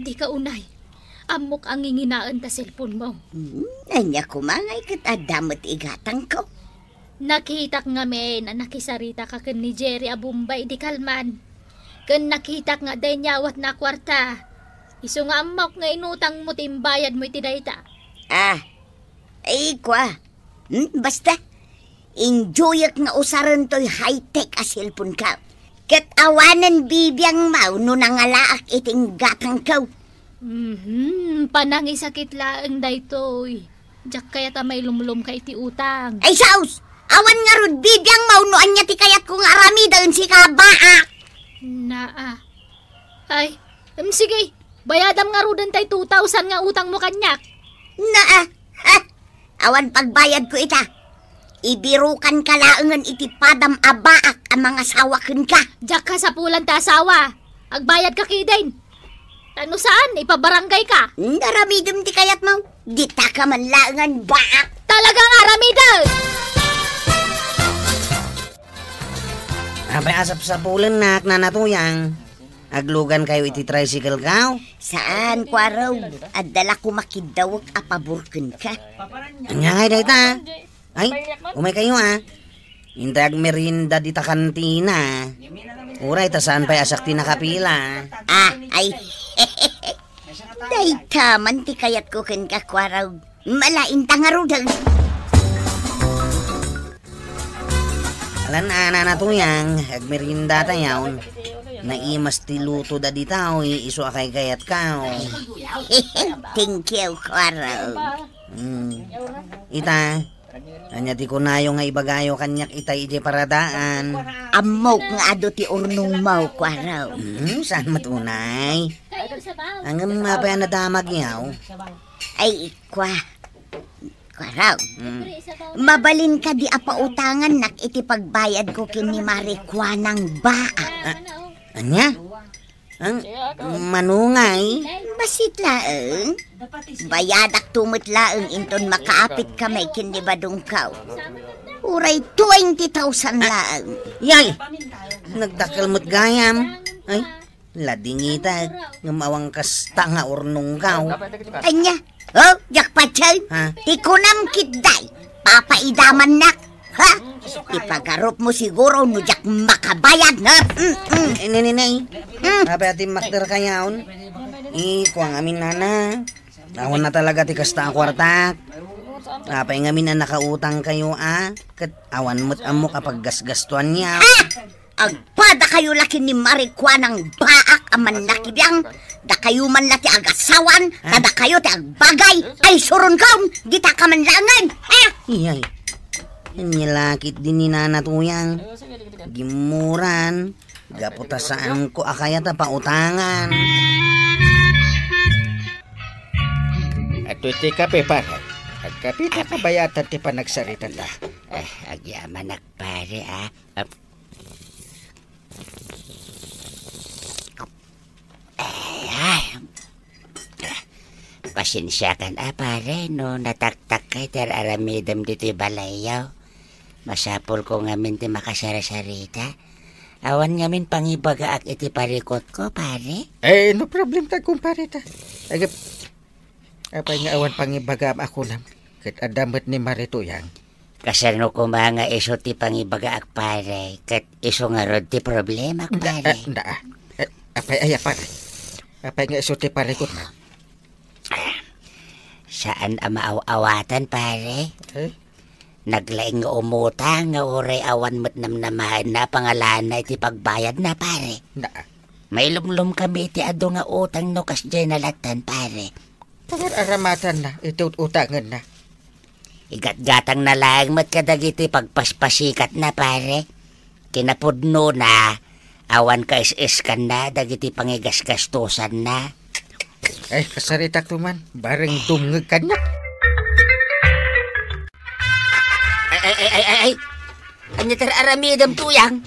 Di ka unay. Amok ang inginaan ta cellphone mo. Nanya kumangay kat adamot igatang ko. Nakita nga men na nakisarita ka ken ni Jerry Abumbay di kalman. Ken nakita nga day nyawat na kwarta. Iso nga amok nga inutang mo timbayad mo iti dayta. Ay kwa. Basta, enjoyak nga usaran to'y high-tech a cellphone ka. Kat awanan bibiyang mau no nangalaak iting gatang kaw. Panangisakit laeng daytoy. Diyak kaya ta may lumlum ka iti utang. Ay saus! Awan nga rod bibiyang mau no anya ti kayat kong arami daun si kabaak. Ay, sige. Bayadam nga rodan tay 2,000 nga utang mo kanyak. Awan pagbayad ko ita. Ibirukan ka laangan iti padam abaak ang mga sawakin ka. Diyak ka sa pulan ta asawa. Agbayad ka kidain. Ano saan? Ipabarangay ka? Naramidom di kayat mo. Dita ka man laangan baak. Talagang aramidal! Apay asap sa pulan nak, nanatuyang. Aglugan kayo iti tricycle kaw? Saan, kwaraw? At dala ko makidawag apaburkan ka. Anya ngay dayta. Ay, umay kayo Intag merinda di ta kantina. Uray, ta saan pa'y asak ti nakapila? Ay. Dayta man ti kayat ko ken kakwaraw. Malain tangarudal. Alan nanatuyang, ag merinda ta yawn. Naimas ti luto da di tao, iso akay kayat kao. Thank you, kwaraw. Ita, anya ti kunayo nga ibagayo kanyak itay iti paradaan. Amok nga ado ti urnong mau, kwaraw. Saan matunay? Ang mapaya na damag yaw. Ay, kwaraw. Mabalin ka di apautangan nak iti pagbayad ko kini Marikwanang baa. Anya? Ang manungay? Basit laeng. Bayadak tumot laeng inton makaapit kamay kini badungkaw. Uray 20,000 laeng. Yay! Nagdakalmot gayam. Ay, ladingita. Ngamawang kasta nga urnong kaw. Anya? Oh, jakpachay. Tikunam kitday. Papaidaman nak. Ipagarup mo siguro no jak makabayad na. Ninay. Sabi ating makder kayaon. Kuang amin nana. Awan na talaga ti kasta kwartak. Apay ngamin na nakautang kayo Kat awan mo't amo kapag gasgastuan niya. Agpada kayo laki ni Marikwanang baak aman nakibiyang. Da kayo man lati agasawan. Kada kayo ti agbagay. Ay surun kaon. Dita ka man langan. Iyay. Nilakit din ni nanatuyang. Gimuran. Gaputasaan ko akaya ta pautangan. At iti kape para. At kape na kabayatan ti panagsarita ta. Agyaman pare Pasensya kan pare no nataktak kay ter aramidam dito balayaw. Masapol ko ngamin ti makasarasarita. Awan ngamin pangibaga ak iti parikot ko pare. No problem ta kumpare ta. Agap apay nga awan pangibaga ako nam. Ket adamet ni Marituyang. Kasano ko mga iso ti pangibaga ak pare. Ket iso nga rod ti problema ak pare. Apay aya pare. Apay nga iso ti parikot na. Saan maaw-awatan pare? Naglaing nga umutang nga uray awan mo't namnamahan na pangalan na iti pagbayad na pare. May lumlum kami iti ado nga utang no kas dyan nalatan pare. Aramatan na, ito utangan na. Igat-gatang na lang mo't kadag iti pagpaspasikat na pare. Kinapudno na, awan ka is-iskan na, dagiti pangigas-gastusan na. Kasarita tuman, bareng dumngag ka na. Ay, ano tar aramidam tuyang?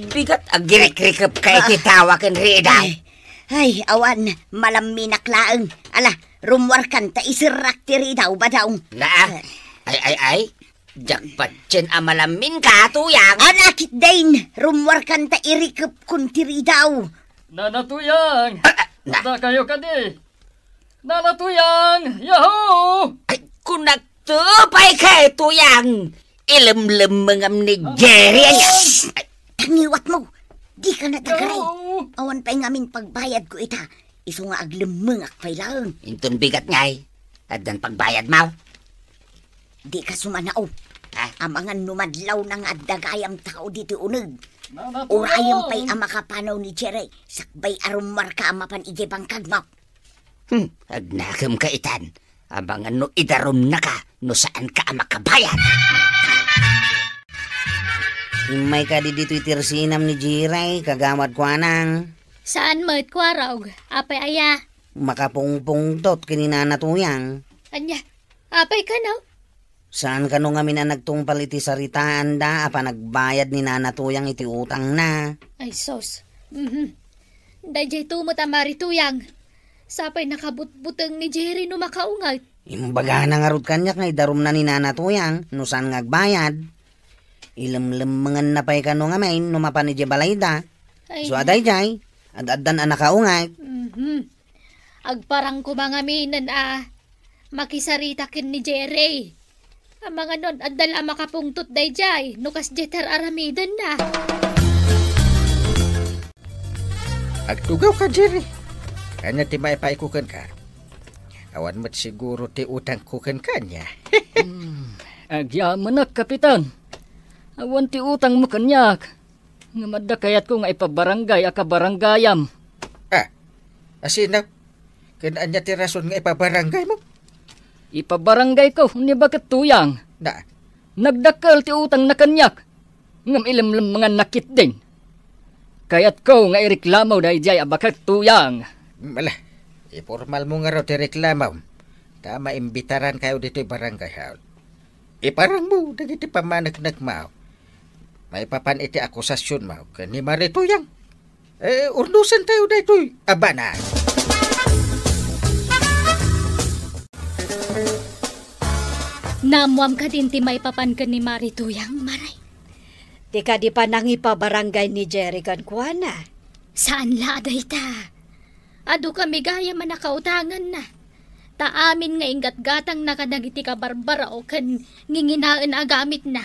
Bigat, agirik-rikap ka ititawakan ridaw. Ay, awan, malaminak laeng. Ala, rumwar kan ta isirak ti ridaw ba daw? Ay, jakpat chen amalamin ka tuyang. Anakit din, rumwar kan ta irikap kun ti ridaw. Nanatuyang! Nada kayo ka di! Nanatuyang! Yahoo! Ay, kunaktupay ka tuyang! Ilam-lam mga Nigeria niya! Tangiwat mo! Di ka natagaray! Awan pa'y ngamin pagbayad ko ita. Iso nga aglamangak pa'y lang. Intun bigat ngay. At dan pagbayad mo. Di ka sumanao. Amangan numadlaw ng addagayam tao dito uneg. Urayang pa'y amakapanaw ni Jerry. Sakbay arumar ka amapan ije bangkag mo. Agnakam ka itan. Abangan no idarum na ka. No saan ka amakabayan. Himay ka di dito itirsinam ni Jiray. Kagamad ko anang. Saan mo itkwaraw? Apay aya? Makapungpungtot kininanatuyang. Anya, apay ka no? Saan ka nung kami na nagtungpal iti saritaan da, apa nagbayad ni nanatuyang iti utang na? Ay sos. Dayjay tumot ang Marituyang. Sapay nakabutbutang ni Jerry no makaungat. Imbaga na nga rod kanyak nga idarum na ni nanatuyang, no saan ngagbayad. Ilam-lamangan na pa'y ka nung amain, no mapan ni Jebalayda. So aday jay, ad-adan ang nakaungat. Agparang kumangaminan makisaritakin ni Jerry. Ang mga nun, adala makapungtot day jay, nukas jeter aramidan na. Agtugaw ka, Jerry. Kanya ti maipaikukan ka. Awan mo't siguro ti utang kukan kanya. Agyaman na, Kapitan. Awan ti utang mo kanyak. Nga madakayat ko nga ipabarangay akabaranggayam. Asinaw? Kinaan ti rason nga ipabarangay mo? Ipabarangay ko, ni bakit tuyang? Nagdakal ti utang na kanyak. Ngam ilamlam mga nakit din. Kaya't ko nga ireklamaw na ijay abakat tuyang. Mala, ipormal mo nga raw ti reklamaw. Tama imbitaran kayo dito barangay hall. Iparang mo, dagiti pamanagnak mao. May papan iti akusasyon mao. Kani Marituyang. Urdusan tayo dito. Aba na. Namuam ka din ti may papan ka ni Marituyang, Maray. Di ka di pa nangipabarangay ni Jerry kan kuana. Saan laday ta? Ado kami gaya man nakautangan na. Taamin nga ingat-gatang nakadagiti ka barbara o kan nginginaan agamit na.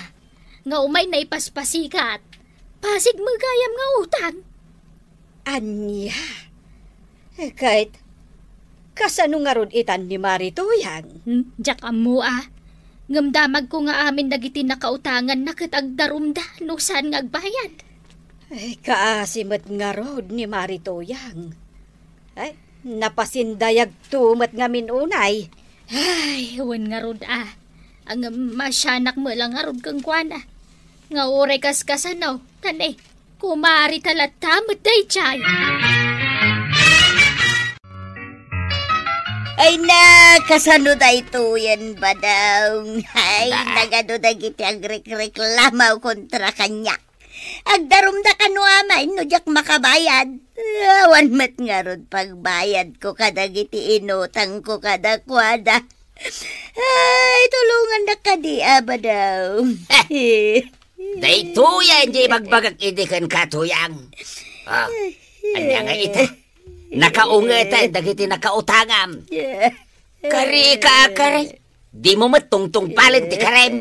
Nga umay na ipaspasikat. Pasig magayam nga utang. Anya? Kahit kasano nga ron itan ni Marituyang? Diyak amu Ngamdamag ko nga amin dagiti nakautangan na katagdarumda no saan nga agbayad. Kaasimot nga rod ni Marituyang. Napasindayag tumat nga minunay. Ay, huwan nga rod Ang masyanak mo lang nga rod kang kwana. Nga oray kaskasanaw, kanay, kumari talat tamad day chay. Ay na, kasano da ito yan ba daw? Ay, nagano da giti ang reklamaw kontra kanya. Agdarum da kanuamay, no jak makabayad. Awan mat nga rod pagbayad ko kada giti inutang ko kada kwada. Ay, tulungan na ka di ba daw? Day tuyan, di magbagag idikan katuyang. Anya nga ita. Nakaungatan, dagiti nakautangam. Kari ka, kari. Di mo matungtong palit di karem.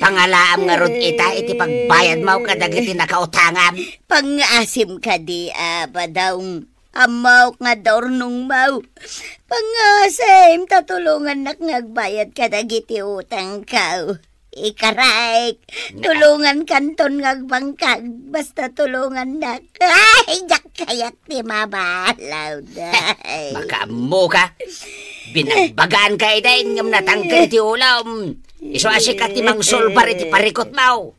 Pangalaam nga rod ita, iti pagbayad mo ka dagiti nakautangam. Pangasim ka di ba daw? Amaw nga dornong mau. Pangasim, tatulungan nak ngagbayad ka dagiti utang ka. Ikaray, tulungan kanton ngagbangkag, basta tulungan na. Ay, jak kayat ti mabalaw day. Makamu ka. Binagbagaan ka idain ngam natangkal ti ulam. Iso asika ti mangsolbar iti parikot mau.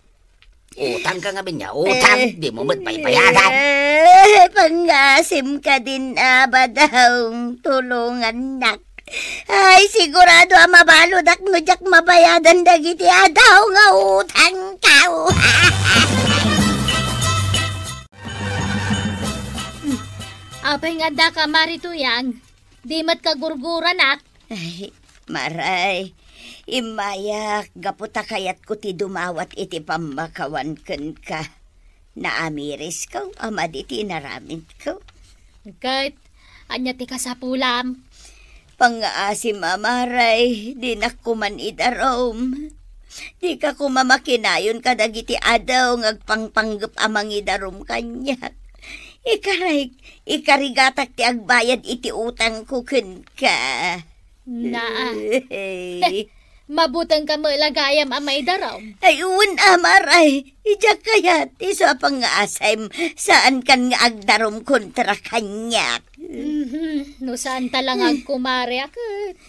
Utang ka nga binya, utang, di mo matpaypayadan. Pangasim ka din ba daw, tulungan nak. Ay, sigurado mabaludak no jak mabayadan dagiti adaw nga utang kao. Apay nga da ka marituyang, di mat kagurguran ak. Ay, maray, imayak, gaputa kayat ko ti dumawat iti pamakawan ken ka. Naamiris ko, amad iti naramit ko. Kahit, anya ti kasapulam. Pangaasim amaray, di na kuman idarom. Di ka kumamakinayon kadagiti adaw ngagpangpanggap amang idarom kanya. Ikarigatak ti agbayad iti utang ko ken ka. Mabutang ka mo lagayam amay darom. Ay, amaray, ijak kayat iso pangaasam saan kan nga agdarom kontra kanya. No saan talang kumari ak,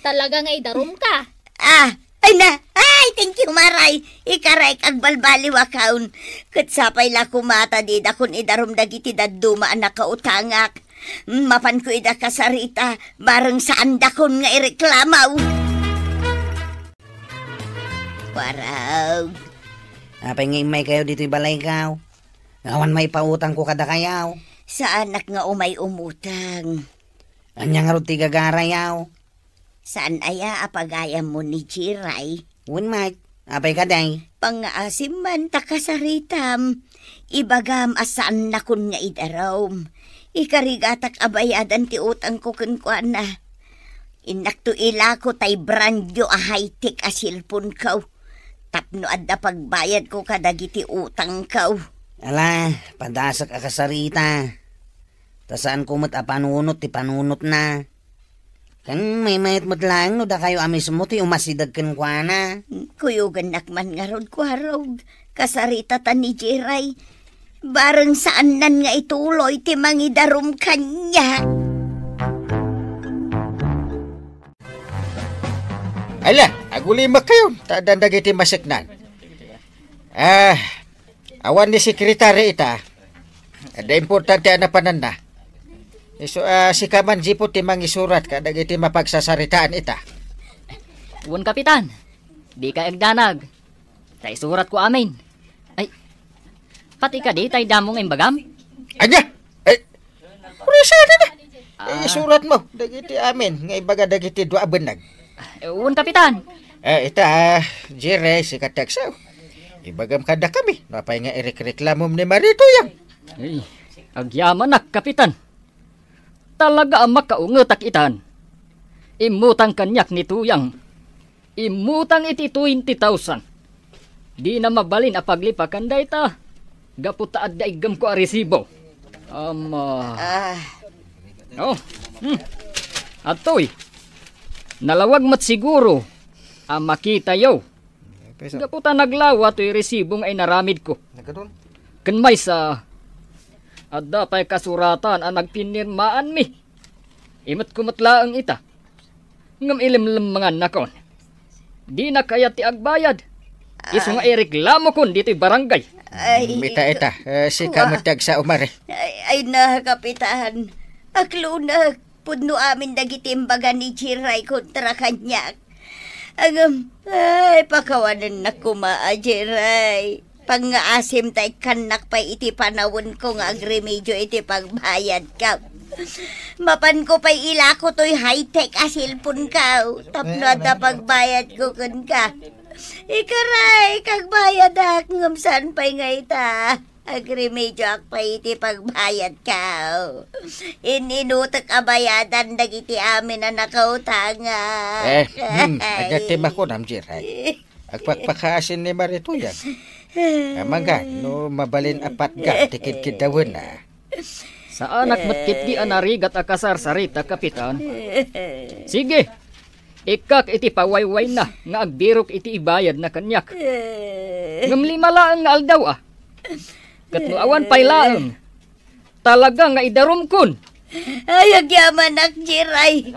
talaga nga idarom ka. Ay, thank you, maray. Ikaray kag balbaliw akaun. Katsapay la kumata di dakon idarom dagiti daduma anak kautangak. Mapan ko ida kasarita, bareng saan dakon nga ireklamaw. Waraw. Apay nga imay kayo dito'y balay kaw. Ngawan may pautang ko kada kayaw. Sa anak nga umay umutang. Anya nga rod ti gagarayaw. Saan aya apagayam mo ni Jiray? Wun mat, apay kaday. Pangaasim man takasaritam. Ibagam asaan na kun nga idarom. Ikarigatak abayadan ti utang ko kunkwana. Inakto ila ko tay brandyo a high-tech a silpon kaw. Tapno adda pagbayad ko kadagiti utang kaw. Ala, padasak akasarita. Tasaan ko mat apanunot ti panunot na. Kan may mayat mat lang no da kayo amis mo ti umasidag ken kuana. Kuyugan nakman nga rod ko harog. Kasarita ta ni Jiray. Bareng saan nan nga ituloy ti mangidarom kanya. Ala, agulimak kayo. Tadaan dagiti masiknan. Awan ni sekretary ita. Ada importante na panan na. So, si Kaman Jipo timang isurat ka dagiti mapagsasaritaan ita. Uwan kapitan, di ka agdanag. Tay surat ko amin. Ay, pati ka di tay damong imbagam? Anya? Urisada na. Isurat mo, dagiti amin. Nga ibaga dagiti dua benag. Uwan kapitan. Ita, Jire, si Kataksaw. Ibagam kada kami. Napay nga ireklamom ni Marito yan. Ay, agyaman na, kapitan. Talaga ang makaungetak itan. Imutang kanyak ni Tuyang. Imutang iti 20,000. Di na mabalin a paglipakan da ita. Gaputa at daigam ko a resibo. Atoy. Nalawag mat siguro. Makita yaw. Gaputa naglawa to'y resibong ay naramid ko. Kanmay sa... Adda pa'y kasuratan ang nagpinirmaan mi. Imat kumatlaang ita. Ngam ilimlimangan nakon. Di na kaya ti agbayad. Iso nga ireklamo kon dito'y barangay. Ita, si kamatag sa umare. Ay na, Kapitan. Aklo na, pudno amin dagitimbagan ni Jiray kontra kanyak. Ay, pakawanan na kumaa, Jiray. Pang-aasim tay kanak pa iti panawon ko nga agremedyo iti pagbayad ka. Mapan ko pa'y ilako to'y high-tech asilpon ka. Tapno at pagbayad ko kun ka. Ikaray, kagbayad ak ngamsan pa'y ngay ta. Agremedyo ak pa iti pagbayad ka. Ininutak abayadan dagiti amin na nakautanga. Agatim ako namjiray. Agpakpakaasin ni Marituyan. Amangga, no mabalin apat ga, tikid dawin na. Sa anak matkit di anarigat akasar sarita, Kapitan. Sige, ikak iti pawayway na, nga agbirok iti ibayad na kanyak. Ngamlima laang nga aldaw Katnuawan pay laang. Talaga nga idarum kun. Ay, agyaman ak, Jiray.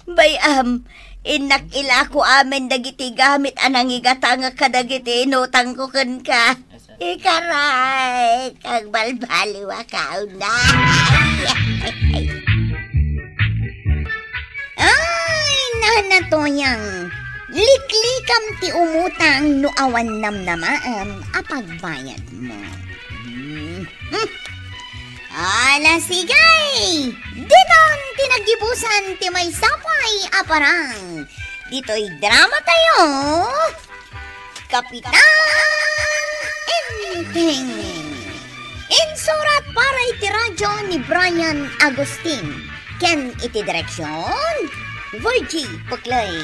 Bayam, inak ilako amin dagiti gamit anang igatanga kadagiti inutang ko kun ka. Ikaray, kag balbaliwa ka na. Ay, nanatoyang. Liklikam ti umutang no awan namnamaam apagbayad mo. Ala sigay! Dinon tinagibusan ti may sapay aparang. Dito'y drama tayo. Kapitan Enteng. Insurat para iti radyo ni Brian Agustin. Ken iti direksyon Virgie Puklay.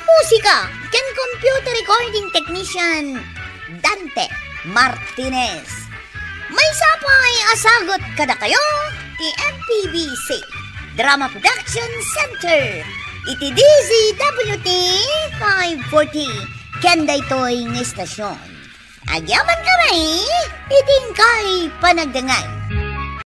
Musika ken computer recording technician Dante Martinez. May sapay asagot kada kayo ti MPBC Drama Production Center iti DZWT 540 ken daytoy nga istasyon. Agyaman kami iting kay panagdangay.